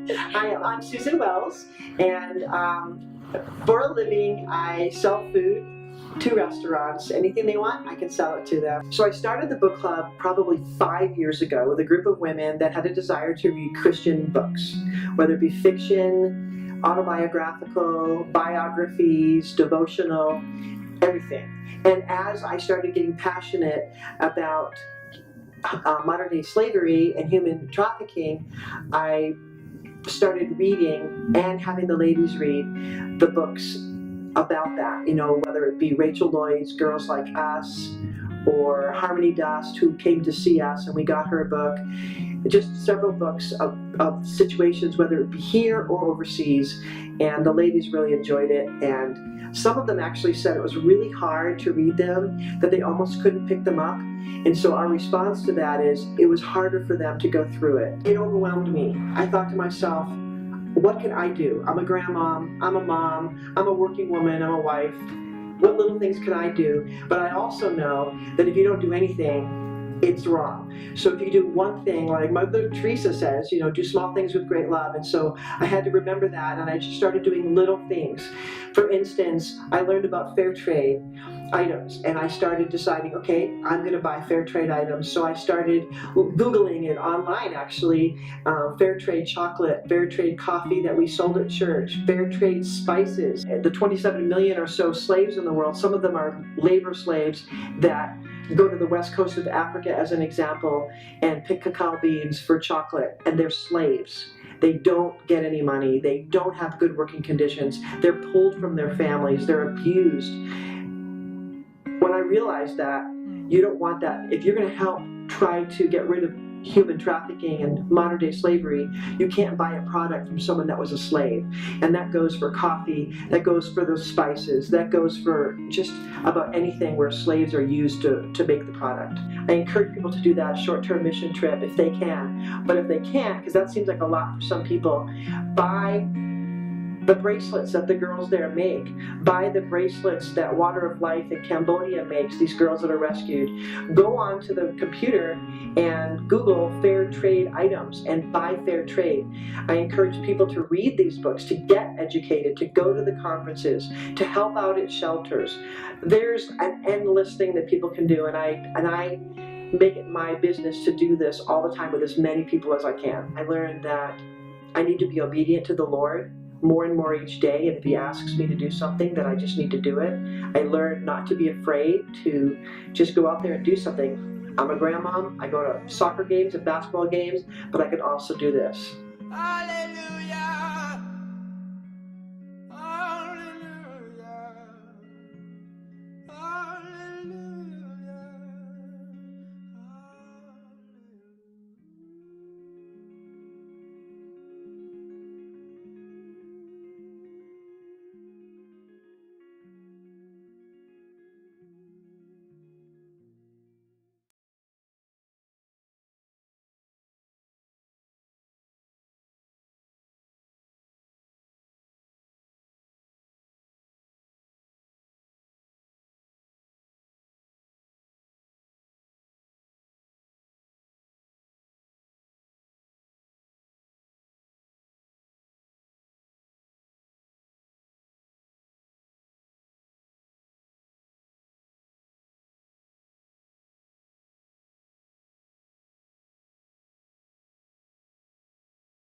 I'm Susan Wells, and for a living, I sell food to restaurants. Anything they want, I can sell it to them. So I started the book club probably 5 years ago with a group of women that had a desire to read Christian books, whether it be fiction, autobiographical, biographies, devotional, everything. And as I started getting passionate about modern day slavery and human trafficking, I started reading and having the ladies read the books about that, whether it be Rachel Lloyd's Girls Like Us or Harmony Dust, who came to see us and we got her a book. Just several books of situations, whether it be here or overseas, and the ladies really enjoyed it. And some of them actually said it was really hard to read them, that they almost couldn't pick them up. And so our response to that is it was harder for them to go through it. It overwhelmed me. I thought to myself, what can I do? I'm a grandmom, I'm a mom, I'm a working woman, I'm a wife. What little things can I do? But I also know that if you don't do anything, it's wrong. So if you do one thing, like Mother Teresa says, do small things with great love. And so I had to remember that, and I just started doing little things. For instance, I learned about fair trade items, and I started deciding, okay, I'm going to buy fair trade items. So I started Googling it online, actually, fair trade chocolate, fair trade coffee that we sold at church, fair trade spices. The 27 million or so slaves in the world, some of them are labor slaves that go to the west coast of Africa, as an example, and pick cacao beans for chocolate, and they're slaves. They don't get any money. They don't have good working conditions. They're pulled from their families. They're abused. When I realized that, you don't want that. If you're going to help try to get rid of human trafficking and modern day slavery, you can't buy a product from someone that was a slave. And that goes for coffee, that goes for those spices, that goes for just about anything where slaves are used to make the product. I encourage people to do that short-term mission trip if they can. But if they can't, because that seems like a lot for some people, buy the bracelets that the girls there make. Buy the bracelets that Water of Life in Cambodia makes, these girls that are rescued. Go onto the computer and Google fair trade items and buy fair trade. I encourage people to read these books, to get educated, to go to the conferences, to help out at shelters. There's an endless thing that people can do, and I make it my business to do this all the time with as many people as I can. I learned that I need to be obedient to the Lord more and more each day, and if He asks me to do something, then I just need to do it. I learned not to be afraid to just go out there and do something. I'm a grandmom, I go to soccer games and basketball games, but I can also do this. Hallelujah!